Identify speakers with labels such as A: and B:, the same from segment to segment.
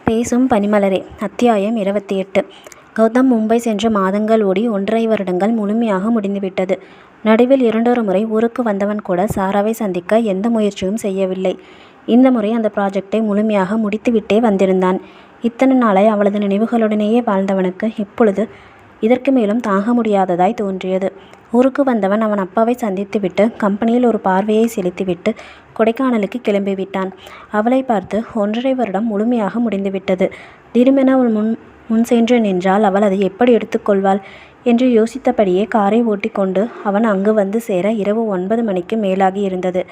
A: பேசும் பனிமலரே. அத்தியாயம் 28. கௌதம் மும்பை சென்று மாதங்கள் ஓடி 1.5 வருடங்கள் முழுமையாக முடிந்துவிட்டது. நடுவில் 2 முறை ஊருக்கு வந்தவன் கூட சாராவை சந்திக்க எந்த முயற்சியும் செய்யவில்லை. இந்த முறை அந்த ப்ராஜெக்டை முழுமையாக முடித்துவிட்டே வந்திருந்தான். இத்தனை நாளாய் அவளது நினைவுகளுடனேயே வாழ்ந்தவனுக்கு இப்பொழுது இதற்கு மேலும் தாங்க முடியாததாய் தோன்றியது. ஊருக்கு வந்தவன் அவன் அப்பாவை சந்தித்துவிட்டு கம்பெனியில் ஒரு பார்வையை செலுத்திவிட்டு கொடைக்கானலுக்கு கிளம்பிவிட்டான். அவளை பார்த்து 1.5 வருடம் முழுமையாக முடிந்துவிட்டது. திடீரென அவள் முன் சென்று நின்றால் அவள் அதை எப்படி எடுத்துக்கொள்வாள் என்று யோசித்தபடியே காரை ஓட்டிக்கொண்டு அவன் அங்கு வந்து சேர இரவு 9 மணிக்கு மேலாகி இருந்தது.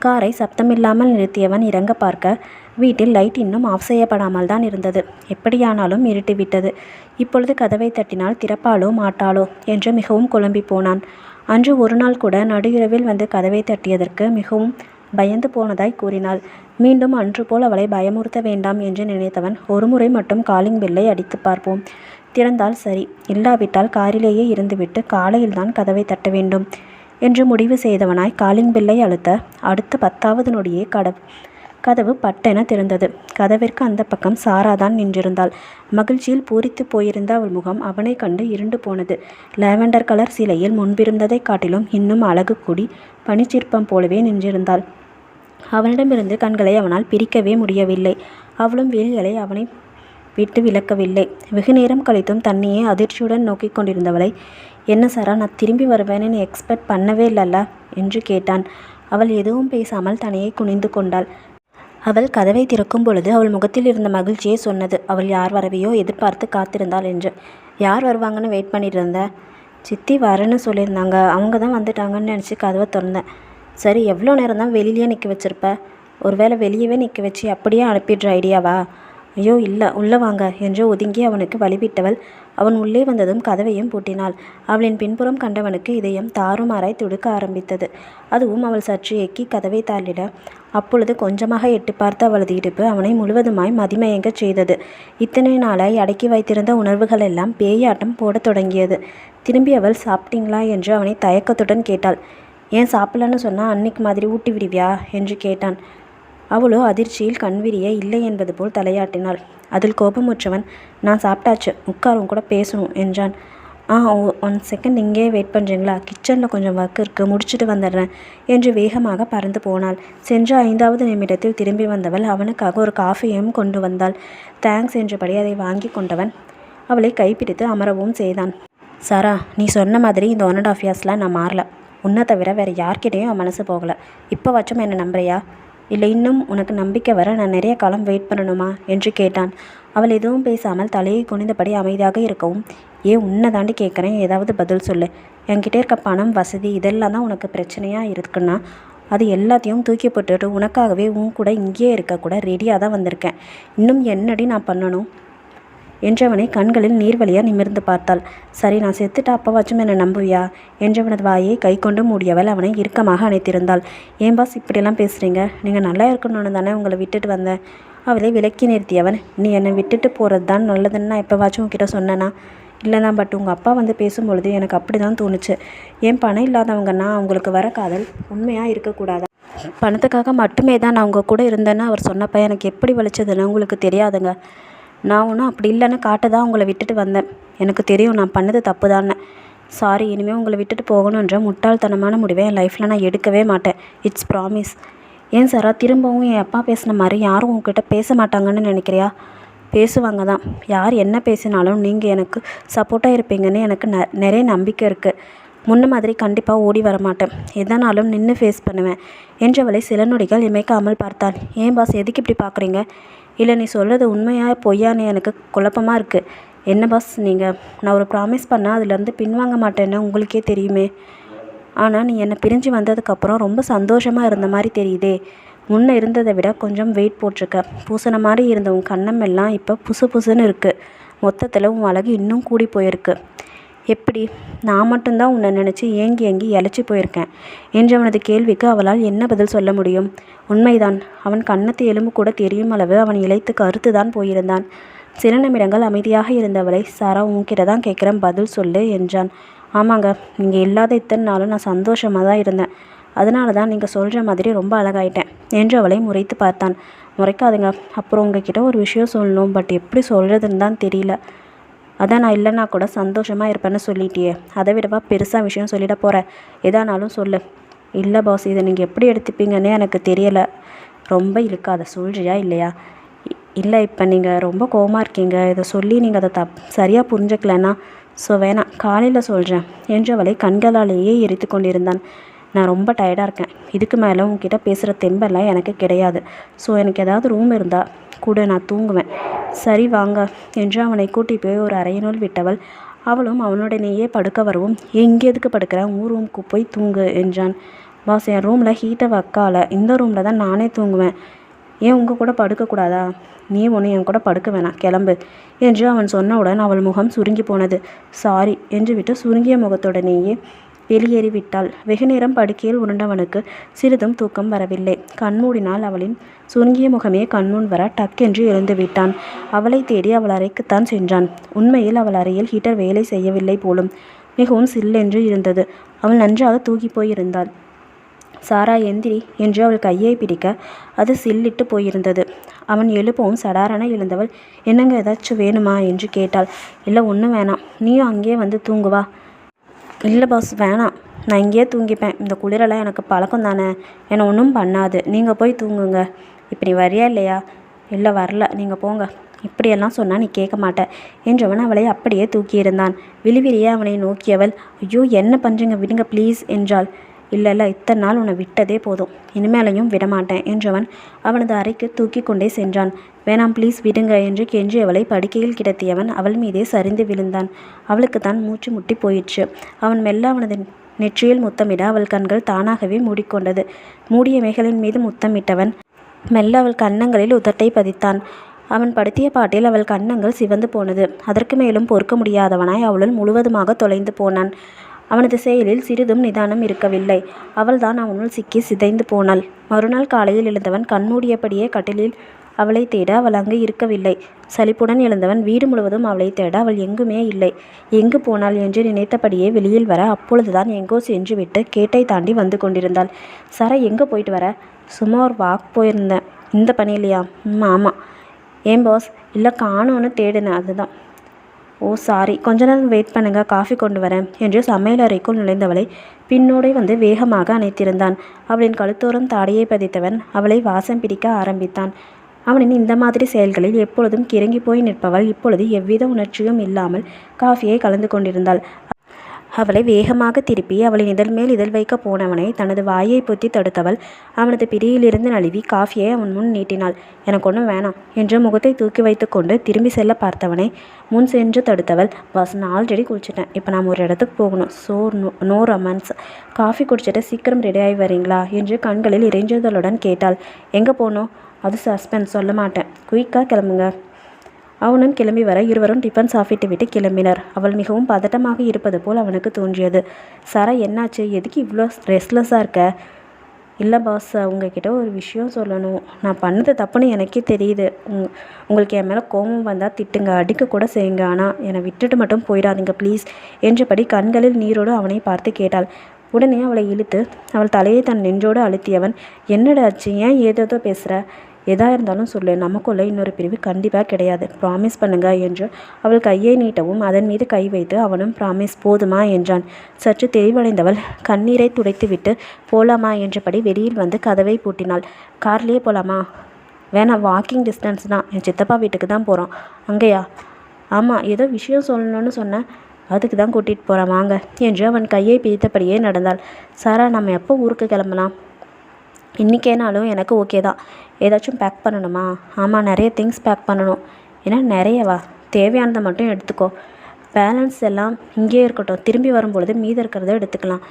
A: காரை சப்தமில்லாமல் நிறுத்தியவன் இறங்க பார்க்க வீட்டில் லைட் இன்னும் ஆஃப் செய்யப்படாமல் தான் இருந்தது. எப்படியானாலும் இருட்டிவிட்டது. இப்பொழுது கதவை தட்டினால் திறப்பாளோ மாட்டாளோ என்று மிகவும் குழம்பி போனான். அன்று ஒரு நாள் கூட நடு இரவில் வந்து கதவை தட்டியதற்கு மிகவும் பயந்து போனதாய் கூறினாள். மீண்டும் அன்று போல் அவளை பயமுறுத்த வேண்டாம் என்று நினைத்தவன் ஒரு முறை மட்டும் காலிங் பெல்லை அடித்து பார்ப்போம், திறந்தால் சரி, இல்லாவிட்டால் காரிலேயே இருந்துவிட்டு காலையில்தான் கதவை தட்ட வேண்டும் என்று முடிவு செய்தவனாய் காலிங் பெல்லை அழுத்த அடுத்த 10வது நொடியே கதவு பட்டென திறந்தது. கதவிற்கு அந்த பக்கம் சாராதான் நின்றிருந்தாள். மகிழ்ச்சியில் பூரித்து போயிருந்த அவள் முகம் அவனை கண்டு இருண்டு போனது. லாவெண்டர் கலர் சிலையில் முன்பிருந்ததை காட்டிலும் இன்னும் அழகு கூடி பனிச்சிற்பம் போலவே நின்றிருந்தாள். அவனிடமிருந்து கண்களை அவனால் பிரிக்கவே முடியவில்லை. அவளும் விழிகளை அவனை விட்டு விலக்கவில்லை. வெகு நேரம் கழித்தும் தன்னையே அதிர்ச்சியுடன் நோக்கி கொண்டிருந்தவளை, என்ன சாரா, நான் திரும்பி வருவேன்னு எக்ஸ்பெக்ட் பண்ணவே இல்லல்ல என்று கேட்டான். அவள் எதுவும் பேசாமல் தனையை குனிந்து கொண்டாள். அவள் கதவை திறக்கும் பொழுது அவள் முகத்தில் இருந்த மகிழ்ச்சியை சொன்னது. அவள் யார் வரவையோ எதிர்பார்த்து காத்திருந்தாள் என்று. யார் வருவாங்கன்னு வெயிட் பண்ணிட்டு இருந்த? சித்தி வரேன்னு சொல்லியிருந்தாங்க, அவங்க தான் வந்துட்டாங்கன்னு நினச்சி கதவை திறந்தேன். சரி, எவ்வளோ நேரம் தான் வெளியிலேயே நிற்க வச்சுருப்ப? ஒருவேளை வெளியவே நிற்க வச்சு அப்படியே அனுப்பிடுற ஐடியாவா? ஐயோ இல்லை, உள்ளே வாங்க என்று ஒதுங்கி அவனுக்கு வழிவிட்டவள் அவன் உள்ளே வந்ததும் கதவையும் பூட்டினாள். அவளின் பின்புறம் கண்டவனுக்கு இதயம் தாறுமாறாய் துடுக்க ஆரம்பித்தது. அதுவும் அவள் சற்று எக்கி கதவை தாளிட அப்பொழுது கொஞ்சமாக எட்டி பார்த்த அவளது இடுப்பு அவனை முழுவதுமாய் மதிமயங்கச் செய்தது. இத்தனை நாளாய் அடக்கி வைத்திருந்த உணர்வுகள் எல்லாம் பேயாட்டம் போடத் தொடங்கியது. திரும்பி அவள் சாப்பிட்டீங்களா என்று அவனை தயக்கத்துடன் கேட்டாள். ஏன் சாப்பிடலன்னு சொன்னால் அன்னைக்கு மாதிரி ஊட்டி விடுவியா என்று கேட்டான். அவளோ அதிர்ச்சியில் கண்விரிய இல்லை என்பது போல் தலையாட்டினாள். அதில் கோபமுற்றவன், நான் சாப்பிட்டாச்சு, உட்காரும் கூட பேசணும் என்றான். 1 செகண்ட் இங்கே வெயிட் பண்ணுறீங்களா? கிச்சனில் கொஞ்சம் ஒர்க் இருக்குது, முடிச்சுட்டு வந்துடுறேன் என்று வேகமாக பறந்து போனாள். சென்ற 5வது நிமிடத்தில் திரும்பி வந்தவள் அவனுக்காக ஒரு காஃபியையும் கொண்டு வந்தாள். தேங்க்ஸ் என்றபடி அதை வாங்கி கொண்டவன் அவளை கைப்பிடித்து அமரவும் செய்தான். சாரா, நீ சொன்ன மாதிரி இந்த 1.5 இயர்ஸில் நான் மாறல. உன்னை தவிர வேறு யார்கிட்டையும் என் மனசு போகலை. இப்போ வச்சும் என்னை நம்புறியா? இல்லை இன்னும் உனக்கு நம்பிக்கை வர நான் நிறைய காலம் வெயிட் பண்ணணுமா என்று கேட்டான். அவள் எதுவும் பேசாமல் தலையை குனிந்தபடி அமைதியாக இருக்கவும், உன்னை தாண்டி கேட்குறேன், ஏதாவது பதில் சொல்லு. என்கிட்ட இருக்க பணம், வசதி இதெல்லாம் தான் உனக்கு பிரச்சனையாக இருக்குன்னா அது எல்லாத்தையும் தூக்கி போட்டுட்டு உனக்காகவே உன் கூட இங்கேயே இருக்கக்கூட ரெடியாக தான் வந்திருக்கேன். இன்னும் என்னடி நான் பண்ணணும் என்றவனை கண்களில் நீர்வழியாக நிமிர்ந்து பார்த்தாள். சரி, நான் செத்துட்டா அப்பவாச்சும் என்னை நம்புவியா என்றவனது வாயை கை கொண்டு மூடியவள் அவனை இறுக்கமாக அணைத்திருந்தாள். ஏன் பாஸ் இப்படியெல்லாம் பேசுகிறீங்க? நீங்கள் நல்லா இருக்கணும்னு தானே உங்களை விட்டுட்டு வந்தேன். அவளை விலக்கி நிறுத்தியவன், நீ என்னை விட்டுட்டு போகிறது தான் நல்லதுன்னு நான் எப்போவாச்சும் உங்ககிட்ட சொன்னேனா? இல்லைதான், பட் உங்கள் அப்பா வந்து பேசும்பொழுது எனக்கு அப்படி தான் தோணுச்சு. ஏன் பணம் இல்லாதவங்கன்னா அவங்களுக்கு வர காதல் உண்மையாக இருக்கக்கூடாதா? பணத்துக்காக மட்டுமே தான் நான் உங்கள் கூட இருந்தேன்னு அவர் சொன்னப்போ எனக்கு எப்படி வலிச்சதுன்னு உங்களுக்கு தெரியாதுங்க. நான் ஒன்றும் அப்படி இல்லைன்னு காட்ட தான் உங்களை விட்டுட்டு வந்தேன். எனக்கு தெரியும் நான் பண்ணது தப்பு தானே. சாரி, இனிமேல் உங்களை விட்டுட்டு போகணுன்ற முட்டாள்தனமான முடிவை என் லைஃப்பில் நான் எடுக்கவே மாட்டேன். It's promise. ஏன் சாரா, திரும்பவும் என் அப்பா பேசின மாதிரி யாரும் உங்ககிட்ட பேச மாட்டாங்கன்னு நினைக்கிறியா? பேசுவாங்க தான். யார் என்ன பேசினாலும் நீங்கள் எனக்கு சப்போர்ட்டாக இருப்பீங்கன்னு எனக்கு நிறைய நம்பிக்கை இருக்குது. முன்ன மாதிரி கண்டிப்பாக ஓடி வரமாட்டேன். எதனாலும் நின்று ஃபேஸ் பண்ணுவேன் என்றவளை சில நொடிகள் இமைக்காமல் பார்த்தான். ஏன் பாஸ், எதுக்கு இப்படி பார்க்குறீங்க? இல்லை, நீ சொல்கிறது உண்மையா பொய்யான்னு எனக்கு குழப்பமாக இருக்குது. என்ன பாஸ் நீங்கள், நான் ஒரு ப்ராமிஸ் பண்ணால் அதுலேருந்து பின்வாங்க மாட்டேன்னு உங்களுக்கே தெரியுமே. ஆனால் நீ என்னை பிரிஞ்சு வந்ததுக்கப்புறம் ரொம்ப சந்தோஷமாக இருந்த மாதிரி தெரியுதே. முன்னே இருந்ததை விட கொஞ்சம் வெயிட் போட்டிருக்க. பூசண மாதிரி இருந்த உன் கண்ணம் எல்லாம் இப்போ புசுன்னு இருக்குது. மொத்தத்தில் உன் அழகு இன்னும் கூடி போயிருக்கு. எப்படி? நான் மட்டும்தான் உன்னை நினச்சி ஏங்கி இழைச்சி போயிருக்கேன் என்றவனது கேள்விக்கு அவளால் என்ன பதில் சொல்ல முடியும்? உண்மைதான். அவன் கன்னத்து எலும்பு கூட தெரியும் அளவு அவன் இழைத்து கருத்து தான் போயிருந்தான். சில நிமிடங்கள் அமைதியாக இருந்தவளை, சாரா, உன்கிட்ட தான் கேட்குறேன், பதில் சொல்லு என்றான். ஆமாங்க, நீங்கள் இல்லாத இத்தனை நாளும் நான் சந்தோஷமாக தான் இருந்தேன். அதனால தான் நீங்கள் சொல்கிற மாதிரி ரொம்ப அழகாயிட்டேன் என்று அவளை முறைத்து பார்த்தான். முறைக்காதுங்க. அப்புறம் உங்ககிட்ட ஒரு விஷயம் சொல்லணும், பட் எப்படி சொல்கிறதுன்னு தான் தெரியல. அதான் நான் இல்லைன்னா கூட சந்தோஷமாக இருப்பேன்னு சொல்லிட்டியே, அதை விடவா பெருசாக விஷயம் சொல்லிட போகிறேன். எதானாலும் சொல்லு. இல்லை பாஸ், இதை நீங்கள் எப்படி எடுத்துப்பீங்கன்னே எனக்கு தெரியலை. ரொம்ப இழுக்காத, சொல்கிறியா இல்லையா? இல்லை, இப்போ நீங்கள் ரொம்ப கோவமாக இருக்கீங்க. இதை சொல்லி நீங்கள் அதை சரியாக புரிஞ்சுக்கலன்னா ஸோ வேணாம், காலையில் சொல்கிறேன் என்றவளை கண்களாலேயே எரித்து கொண்டிருந்தான். நான் ரொம்ப டயர்டாக இருக்கேன். இதுக்கு மேலே உங்ககிட்ட பேசுகிற தெம்பெல்லாம் எனக்கு கிடையாது. ஸோ எனக்கு ஏதாவது ரூம் இருந்தால் கூட நான் தூங்குவேன். சரி வாங்க என்று அவனை கூட்டி போய் ஒரு அறையினுள் விட்டவள். அவளும் அவனுடனேயே படுக்க வரவும், எங்கே எதுக்கு படுக்கிறேன், ஊர் ரூமுக்கு போய் தூங்கு என்றான். பாஸ், என் ரூமில் ஹீட்டை வைக்கால, இந்த ரூமில் தான் நானே தூங்குவேன். ஏன் உங்கள் கூட படுக்கக்கூடாதா? நீ ஒன்று என் கூட படுக்க வேணாம், கிளம்பு என்று அவன் சொன்னவுடன் அவள் முகம் சுருங்கி போனது. சாரி என்று விட்டு சுருங்கிய முகத்துடனேயே வெளியேறிவிட்டாள். வெகுநேரம் படுக்கையில் உருண்டவனுக்கு சிறிதும் தூக்கம் வரவில்லை. கண்மூடினால் அவளின் சுருங்கிய முகமே கண்முன் வர டக்கென்று எழுந்து விட்டான். அவளை தேடி அவள் அறைக்குத்தான் சென்றான். உண்மையில் அவள் அறையில் ஹீட்டர் வேலை செய்யவில்லை போலும். மிகவும் சில்லென்று இருந்தது. அவள் நன்றாக தூக்கி போயிருந்தாள். சாரா, எந்திரி என்று அவள் கையை பிடிக்க அது சில்லிட்டு போயிருந்தது. அவன் எழுப்பவும் சடாரென எழுந்தவள், என்னங்க ஏதாச்சும் வேணுமா என்று கேட்டாள். இல்லை, ஒன்றும் வேணாம், நீயும் அங்கேயே வந்து தூங்குவா. இல்லை பாஸ், வேணாம், நான் இங்கேயே தூங்கிப்பேன். இந்த குளிரெல்லாம் எனக்கு பழக்கம் தானே, என்னை ஒன்றும் பண்ணாது. நீங்கள் போய் தூங்குங்க. இப்போ நீ வரியா இல்லையா? இல்லை, வரல, நீங்கள் போங்க. இப்படியெல்லாம் சொன்னால் நீ கேட்க மாட்ட என்றவன் அவளை அப்படியே தூக்கியிருந்தான். விழிவிரியே அவனை நோக்கியவள், ஐயோ என்ன பண்ணுறீங்க, விடுங்க ப்ளீஸ் என்றாள். இல்லை, இத்தனை நாள் உன்னை விட்டதே போதும், இனிமேலையும் விடமாட்டேன் என்றவன் அவனது அறைக்கு தூக்கி கொண்டே சென்றான். வேணாம் ப்ளீஸ் விடுங்க என்று கெஞ்சியவளை படுக்கையில் கிடத்தியவன் அவள் மீதே சரிந்து விழுந்தான். அவளுக்கு தான் மூச்சு முட்டி போயிற்று. அவன் மெல்ல அவனது நெற்றியில் முத்தமிட அவள் கண்கள் தானாகவே மூடிக்கொண்டது. மூடிய மேகலின் மீது முத்தமிட்டவன் மெல்ல அவள் கன்னங்களில் உதட்டை பதித்தான். அவன் படுத்திய பாட்டில் அவள் கன்னங்கள் சிவந்து போனது. அதற்கு மேலும் பொறுக்க முடியாதவனாய் அவளுள் முழுவதுமாக தொலைந்து போனான். அவனது செயலில் சிறிதும் நிதானம் இருக்கவில்லை. அவள்தான் அவனுள் சிக்கி சிதைந்து போனாள். மறுநாள் காலையில் எழுந்தவன் கண்மூடியபடியே கட்டிலில் அவளை தேட அவள் அங்கு இருக்கவில்லை. சலிப்புடன் எழுந்தவன் வீடு முழுவதும் அவளை தேட அவள் எங்குமே இல்லை. எங்கு போனாள் என்று நினைத்தபடியே வெளியில் வர அப்பொழுதுதான் எங்கோ சென்று விட்டு கேட்டை தாண்டி வந்து கொண்டிருந்தாள். சரா, எங்கே போயிட்டு வர? சும்மா ஒரு வாக் போயிருந்தேன். இந்த பணியிலையா? ஆமாம். ஏன் பாஸ்? இல்லை, காணோன்னு தேடினேன், அதுதான். ஓ சாரி, கொஞ்ச நேரம் வெயிட் பண்ணுங்க, காஃபி கொண்டு வரேன் என்று சமையல் அறைக்குள் நுழைந்தவளை பின்னோடே வந்து வேகமாக அணைத்திருந்தான். அவளின் கழுத்தோரம் தாடியை பதித்தவன் அவளை வாசம் பிடிக்க ஆரம்பித்தான். அவனின் இந்த மாதிரி செயல்களில் எப்பொழுதும் கிறங்கி போய் நிற்பவள் இப்பொழுது எவ்வித உணர்ச்சியும் இல்லாமல் காஃபியை கலந்து கொண்டிருந்தாள். அவளை வேகமாக திருப்பி அவளின் இதழ் மேல் இதழ் வைக்க போனவனை தனது வாயை பொத்தி தடுத்தவள் அவனது பிடியிலிருந்து நழுவி காஃபியை அவன் முன் நீட்டினாள். எனக்கு ஒன்றும் வேணாம் என்று முகத்தை தூக்கி வைத்து கொண்டு திரும்பி செல்ல பார்த்தவனை முன் சென்று தடுத்தவள், பாஸ், நான் ஆல்ரெடி குடிச்சிட்டேன், இப்போ நாம் ஒரு இடத்துக்கு போகணும். So no romance. காஃபி குடிச்சிட்டு சீக்கிரம் ரெடியாகி வரீங்களா என்று கண்களில் இறைஞ்சுதலுடன் கேட்டாள். எங்கே போகணும்? அது சஸ்பென்ஸ், சொல்ல மாட்டேன். குயிக்காக கிளம்புங்க. அவனும் கிளம்பி வர இருவரும் டிஃபன் சாப்பிட்டு விட்டு கிளம்பினர். அவள் மிகவும் பதட்டமாக இருப்பது போல் அவனுக்கு தோன்றியது. சரா, என்னாச்சு, எதுக்கு இவ்வளோ ரெஸ்ட்லெஸ்ஸாக இருக்க? இல்லை பாஸ், உங்ககிட்ட ஒரு விஷயம் சொல்லணும். நான் பண்ணது தப்புன்னு எனக்கே தெரியுது. உங்களுக்கு என் மேலே கோபம் வந்தால் திட்டுங்க, அடிக்க கூட செய்யுங்க, ஆனால் என்னை விட்டுட்டு மட்டும் போயிடாதீங்க ப்ளீஸ் என்றபடி கண்களில் நீரோடு அவனை பார்த்து கேட்டாள். உடனே அவளை இழுத்து அவள் தலையை தன் நெஞ்சோடு அழுத்தியவன், என்னடாச்சு, ஏன் ஏதேதோ பேசுகிற? எதா இருந்தாலும் சொல்லு, நமக்குள்ள இன்னொரு பிரிவு கண்டிப்பாக கிடையாது, ப்ராமிஸ் பண்ணுங்க என்று அவள் கையை நீட்டவும் அதன் மீது கை வைத்து அவனும் ப்ராமிஸ் போதுமா என்றான். சற்று தெளிவடைந்தவள் கண்ணீரை துடைத்துவிட்டு போலாமா என்றபடி வெளியில் வந்து கதவை பூட்டினாள். கார்லேயே போகலாமா? வேணாம், வாக்கிங் டிஸ்டன்ஸ் தான், என் சித்தப்பா வீட்டுக்கு தான் போகிறோம். அங்கேயா? ஆமாம், ஏதோ விஷயம் சொல்லணும்னு சொன்னேன், அதுக்கு தான் கூட்டிகிட்டு போகிறேன் வாங்க என்று அவன் கையை பிடித்தபடியே நடந்தாள். சாரா, நம்ம எப்போ ஊருக்கு கிளம்பலாம்? இன்றைக்கேனாலும் எனக்கு ஓகே தான். ஏதாச்சும் பேக் பண்ணணுமா? ஆமாம், நிறைய திங்ஸ் பேக் பண்ணணும். ஏன்னா நிறையவா? தேவையானதை மட்டும் எடுத்துக்கோ, பேலன்ஸ் எல்லாம் இங்கேயே இருக்கட்டும், திரும்பி வரும்பொழுது மீதி இருக்கிறத எடுத்துக்கலாம்.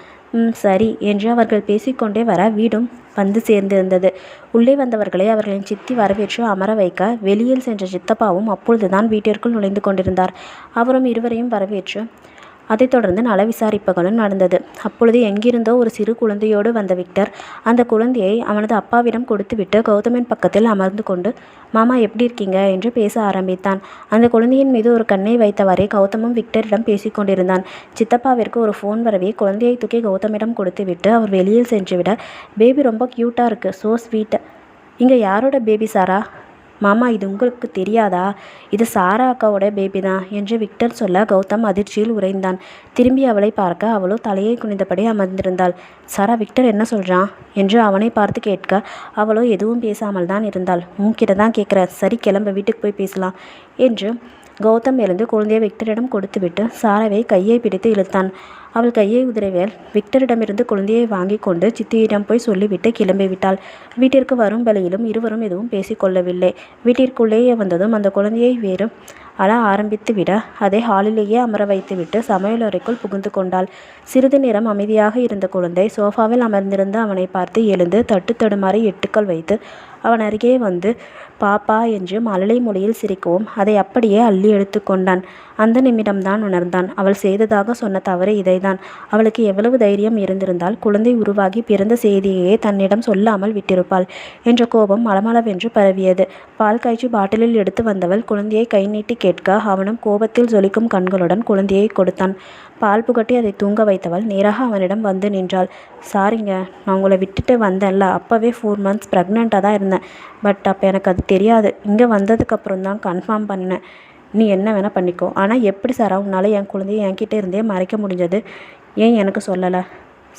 A: சரி என்று அவர்கள் பேசிக்கொண்டே வர வீடும் வந்து சேர்ந்திருந்தது. உள்ளே வந்தவர்களை அவர்களின் சித்தி வரவேற்று அமர வைக்க வெளியில் சென்ற சித்தப்பாவும் அப்பொழுதுதான் வீட்டிற்குள் நுழைந்து கொண்டிருந்தார். அவரும் இருவரையும் வரவேற்று அதைத் தொடர்ந்து நல விசாரிப்புகளும் நடந்தது. அப்பொழுது எங்கிருந்தோ ஒரு சிறு குழந்தையோடு வந்த விக்டர் அந்த குழந்தையை அவனது அப்பாவிடம் கொடுத்துவிட்டு கௌதமின் பக்கத்தில் அமர்ந்து கொண்டு, மாமா எப்படி இருக்கீங்க என்று பேச ஆரம்பித்தான். அந்த குழந்தையின் மீது ஒரு கண்ணை வைத்தவரை கௌதமும் விக்டரிடம் பேசிக்கொண்டிருந்தான். சித்தப்பாவிற்கு ஒரு ஃபோன் வரவே குழந்தையை தூக்கி கௌதமிடம் கொடுத்துவிட்டு அவர் வெளியில் சென்றுவிட, பேபி ரொம்ப க்யூட்டாக இருக்குது, ஸோ ஸ்வீட் இங்கே யாரோட பேபி சாரா? மாமா, இது உங்களுக்கு தெரியாதா? இது சாரா அக்காவோட பேபி தான் என்று விக்டர் சொல்ல கௌதம் அதிர்ச்சியில் உறைந்தான். திரும்பி அவளை பார்க்க அவளோ தலையை குனிந்தபடி அமர்ந்திருந்தாள். சாரா, விக்டர் என்ன சொல்கிறான் என்று அவனை பார்த்து கேட்க அவளோ எதுவும் பேசாமல் தான் இருந்தாள். உன்கிட்ட தான் கேட்குற, சரி கிளம்ப, வீட்டுக்கு போய் பேசலாம் என்று கௌதம் எழுந்து குழந்தையை விக்டரிடம் கொடுத்துவிட்டு சாராவை கையை பிடித்து இழுத்தான். அவள் கையை உதறியவள் விக்டரிடமிருந்து குழந்தையை வாங்கி கொண்டு சித்தியிடம் போய் சொல்லிவிட்டு கிளம்பிவிட்டாள். வீட்டிற்கு வரும் வழியிலும் இருவரும் எதுவும் பேசிக்கொள்ளவில்லை. வீட்டிற்குள்ளேயே வந்ததும் அந்த குழந்தையை வேறு அழ ஆரம்பித்து விட அதை ஹாலிலேயே அமர வைத்துவிட்டு சமையலறைக்குள் புகுந்து கொண்டாள். சிறிது நேரம் அமைதியாக இருந்த குழந்தை சோஃபாவில் அமர்ந்திருந்த அவனை பார்த்து எழுந்து தட்டு தடுமாறி எட்டுக்கள் வைத்து அவன் அருகே வந்து பாப்பா என்று மழலை மொழியில் சிரிக்கவும் அதை அப்படியே அள்ளி எடுத்து கொண்டான். அந்த நிமிடம்தான் உணர்ந்தான் அவள் செய்ததாக சொன்ன தவறு இதைதான். அவளுக்கு எவ்வளவு தைரியம் இருந்திருந்தால் குழந்தை உருவாகி பிறந்த செய்தியையே தன்னிடம் சொல்லாமல் விட்டிருப்பாள் என்ற கோபம் மளமளவென்று பரவியது. பால் காய்ச்சி பாட்டிலில் எடுத்து வந்தவள் குழந்தையை கை நீட்டி கேட்க அவனும் கோபத்தில் ஜொலிக்கும் கண்களுடன் குழந்தையை கொடுத்தான். பால் புகட்டி அதை தூங்க வைத்தவள் நேராக அவனிடம் வந்து நின்றாள். சாரிங்க, நான் உங்களை விட்டுட்டு வந்தேன்ல, அப்போவே 4 months ப்ரெக்னெண்ட்டாக தான் இருந்தேன். பட் அப்போ எனக்கு அது தெரியாது. இங்கே வந்ததுக்கப்புறம் தான் கன்ஃபார்ம் பண்ணேன். நீ என்ன வேணால் பண்ணிக்கோ. ஆனால் எப்படி சாரா உன்னால் என் குழந்தைய என்கிட்ட இருந்தே மறைக்க முடிஞ்சது? ஏன் எனக்கு சொல்லலை?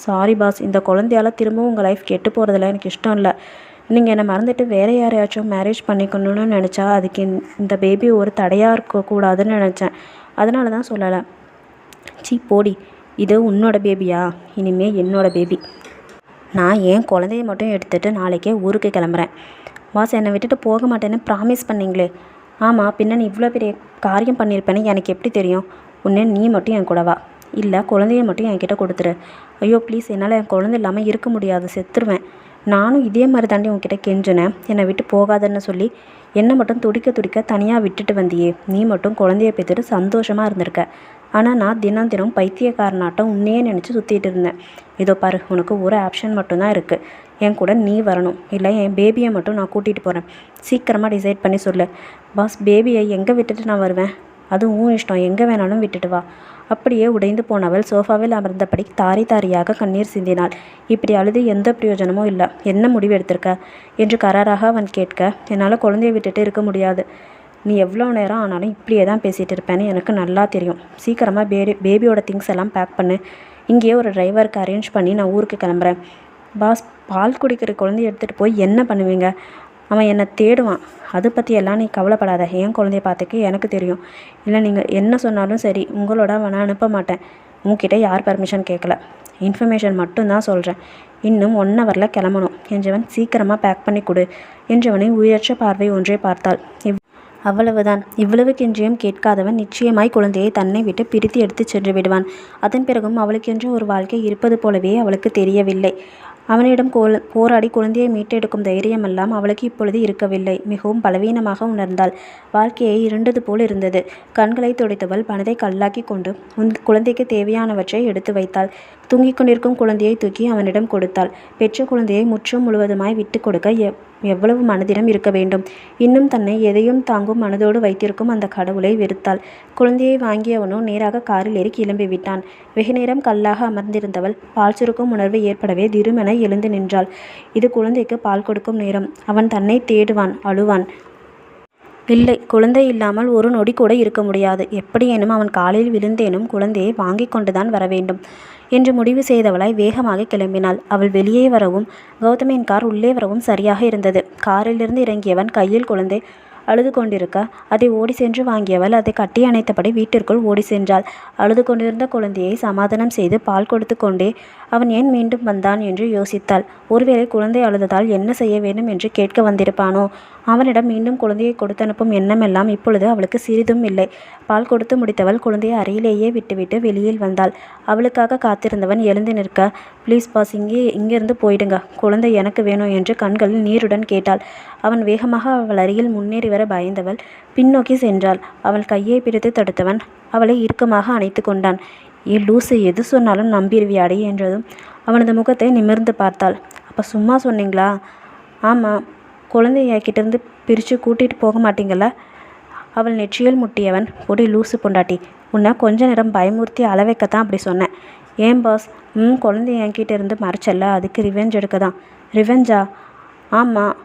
A: சாரி பாஸ், இந்த குழந்தையால் திரும்பவும் உங்கள் லைஃப் கெட்டு போகிறதுல எனக்கு இஷ்டம் இல்லை. நீங்கள் என்னை மறந்துட்டு வேறு யாரையாச்சும் மேரேஜ் பண்ணிக்கணும்னு நினச்சா அதுக்கு இந்த பேபி ஒரு தடையாக இருக்கக்கூடாதுன்னு நினச்சேன். அதனால தான் சொல்லலை. சீ போடி, இது உன்னோட பேபியா? இனிமே என்னோட பேபி. நான் என் குழந்தைய மட்டும் எடுத்துகிட்டு நாளைக்கே ஊருக்கு கிளம்புறேன். பாஸ், என்னை விட்டுட்டு போக மாட்டேன்னு ப்ராமிஸ் பண்ணிங்களே. ஆமாம், பின்ன நீ இவ்வளோ பெரிய காரியம் பண்ணியிருப்பேன்னு எனக்கு எப்படி தெரியும்? உன்னை நீ மட்டும் என் கூட வா, இல்லை குழந்தைய மட்டும் என்கிட்ட கொடுத்துரு. ஐயோ ப்ளீஸ், என்னால் என் குழந்தை இல்லாமல் இருக்க முடியாது, செத்துருவேன். நானும் இதே மாதிரி தாண்டி உன்கிட்ட கெஞ்சினேன், என்னை விட்டு போகாதன்னு சொல்லி. என்னை மட்டும் துடிக்க துடிக்க தனியாக விட்டுட்டு வந்தியே. நீ மட்டும் குழந்தைய பெற்றுட்டு சந்தோஷமாக இருந்திருக்க. ஆனால் நான் தினம் தினம் பைத்தியக்காரனாட்டம் உன்னையே நினச்சி சுற்றிட்டு இருந்தேன். இதோ பாரு, உனக்கு ஒரு ஆப்ஷன் மட்டும்தான் இருக்குது. என் கூட நீ வரணும், இல்லை என் பேபியை மட்டும் நான் கூட்டிகிட்டு போகிறேன். சீக்கிரமாக டிசைட் பண்ணி சொல்லு. பாஸ், பேபியை எங்கே விட்டுட்டு நான் வருவேன்? அதுவும் உன் இஷ்டம், எங்கே வேணாலும் விட்டுட்டு வா. அப்படியே உடைந்து போனவள் சோஃபாவில் அமர்ந்தபடி தாரி தாரியாக கண்ணீர் சிந்தினாள். இப்படி அழுது எந்த பிரயோஜனமும் இல்லை. என்ன முடிவு எடுத்திருக்க என்று கராராக அவன் கேட்க, என்னால் குழந்தைய விட்டுட்டு இருக்க முடியாது. நீ எவ்வளோ நேரம் ஆனாலும் இப்படியே தான் பேசிகிட்டு இருப்பேன்னு எனக்கு நல்லா தெரியும். சீக்கிரமாக பேபியோட திங்ஸ் எல்லாம் பேக் பண்ணு. இங்கேயே ஒரு டிரைவருக்கு அரேஞ்ச் பண்ணி நான் ஊருக்கு கிளம்புறேன். பாஸ், பால் குடிக்கிற குழந்தைய எடுத்துகிட்டு போய் என்ன பண்ணுவீங்க? அவன் என்னை தேடுவான். அதை பற்றி எல்லாம் நீ கவலைப்படாத. என் குழந்தைய பார்த்துக்க எனக்கு தெரியும். இல்லை நீங்கள் என்ன சொன்னாலும் சரி, உங்களோட அவனை அனுப்ப மாட்டேன். உங்ககிட்ட யார் பர்மிஷன் கேட்கல, இன்ஃபர்மேஷன் மட்டும்தான் சொல்கிறேன். இன்னும் 1 hourல கிளம்பணும் என்றவன் சீக்கிரமாக பேக் பண்ணி கொடு என்றவனை உயர்ச்ச பார்வை ஒன்றை பார்த்தாள். அவ்வளவுதான். இவ்வளவு கெஞ்சியும் கேட்காதவன் நிச்சயமாய் குழந்தையை தன்னை விட்டு பிரித்து எடுத்து சென்று விடுவான். அதன் பிறகும் அவளுக்கென்று ஒரு வாழ்க்கை இருப்பது போலவே அவளுக்கு தெரியவில்லை. அவனிடம் போராடி குழந்தையை மீட்டெடுக்கும் தைரியமெல்லாம் அவளுக்கு இப்பொழுது இருக்கவில்லை. மிகவும் பலவீனமாக உணர்ந்தாள். வாழ்க்கையை இருண்டது போல் இருந்தது. கண்களை துடைத்தவள் மனதை கல்லாக்கி கொண்டு குழந்தைக்கு தேவையானவற்றை எடுத்து வைத்தாள். தூங்கிக் கொண்டிருக்கும் குழந்தையை தூக்கி அவனிடம் கொடுத்தாள். பெற்ற குழந்தையை முற்றும் முழுவதுமாய் விட்டு கொடுக்க எவ்வளவு மனதிடம் இருக்க வேண்டும்? இன்னும் தன்னை எதையும் தாங்கும் மனதோடு வைத்திருக்கும் அந்த கடவுளை வெறுத்தாள். குழந்தையை வாங்கியவனோ நேராக காரில் ஏறி கிளம்பி விட்டான். வெகு நேரம் கல்லாக அமர்ந்திருந்தவள் பால் சுருக்கும் உணர்வு ஏற்படவே திடுமென எழுந்து நின்றாள். இது குழந்தைக்கு பால் கொடுக்கும் நேரம். அவன் தன்னை தேடுவான், அழுவான். இல்லை, குழந்தை இல்லாமல் ஒரு நொடி கூட இருக்க முடியாது. எப்படியேனும் அவன் காலில் விழுந்தேனும் குழந்தையை வாங்கி கொண்டுதான் வர வேண்டும் என்று முடிவு செய்தவளாய் வேகமாக கிளம்பினாள். அவள் வெளியே வரவும் கௌதமின் கார் உள்ளே வரவும் சரியாக இருந்தது. காரிலிருந்து இறங்கியவன் கையில் குழந்தை அழுது கொண்டிருக்க அதை ஓடி சென்று வாங்கியவள் அதை கட்டி அணைத்தபடி வீட்டிற்குள் ஓடி சென்றாள். அழுது கொண்டிருந்த குழந்தையை சமாதானம் செய்து பால் கொடுத்து கொண்டே அவன் ஏன் மீண்டும் வந்தான் என்று யோசித்தாள். ஒருவேளை குழந்தை அழுததால் என்ன செய்ய வேண்டும் என்று கேட்க வந்திருப்பானோ? அவனிடம் மீண்டும் குழந்தையை கொடுத்தனுப்பும் எண்ணமெல்லாம் இப்பொழுது அவளுக்கு சிறிதும் இல்லை. பால் கொடுத்து முடித்தவள் குழந்தையை அறையிலேயே விட்டுவிட்டு வெளியில் வந்தாள். அவளுக்காக காத்திருந்தவன் எழுந்து நிற்க, ப்ளீஸ் பாஸ், இங்கிருந்து போயிடுங்க, குழந்தை எனக்கு வேணும் என்று கண்களில் நீருடன் கேட்டாள். அவன் வேகமாக அவள் அருகில் முன்னேறி வர பயந்தவள் பின்னோக்கி சென்றாள். அவள் கையை பிடித்து தடுத்தவன் அவளை இறுக்கமாக அணைத்து கொண்டான். ஏ லூசு, எது சொன்னாலும் நம்பிடுவியாடி என்றதும் அவனது முகத்தை நிமிர்ந்து பார்த்தாள். அப்போ சும்மா சொன்னீங்களா? ஆமாம், குழந்தைய கிட்டேருந்து பிரித்து கூட்டிகிட்டு போக மாட்டீங்களா? அவள் நெற்றியில் முட்டியவன், பொடி லூசு பொண்டாட்டி, உன்னை கொஞ்ச நேரம் பயமுறுத்தி அளவைக்கத்தான் அப்படி சொன்னேன். ஏன் பாஸ்? குழந்தைய என்கிட்ட இருந்து மறைச்சல்ல, அதுக்கு ரிவெஞ்ச் எடுக்க தான். ரிவெஞ்சா? ஆமாம்,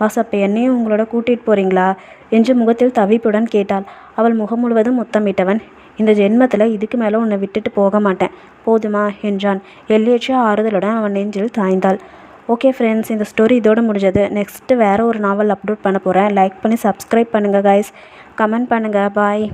A: பாஸ் அப்போ என்னையும் உங்களோட கூட்டிகிட்டு போகிறீங்களா என்று முகத்தில் தவிப்புடன் கேட்டாள். அவள் முகம் முழுவதும் முத்தமிட்டவன், இந்த ஜென்மத்தில் இதுக்கு மேலே உன்னை விட்டுட்டு போக மாட்டேன், போதுமா என்றான். எல்லையற்ற ஆறுதலுடன் அவன் நெஞ்சில் தாய்ந்தாள். ஓகே ஃப்ரெண்ட்ஸ், இந்த ஸ்டோரி இதோடு முடிஞ்சது. நெக்ஸ்ட்டு வேறு ஒரு நாவல் அப்லோட் பண்ண போகிறேன். லைக் பண்ணி சப்ஸ்கிரைப் பண்ணுங்கள் கைஸ், கமெண்ட் பண்ணுங்கள். பாய்.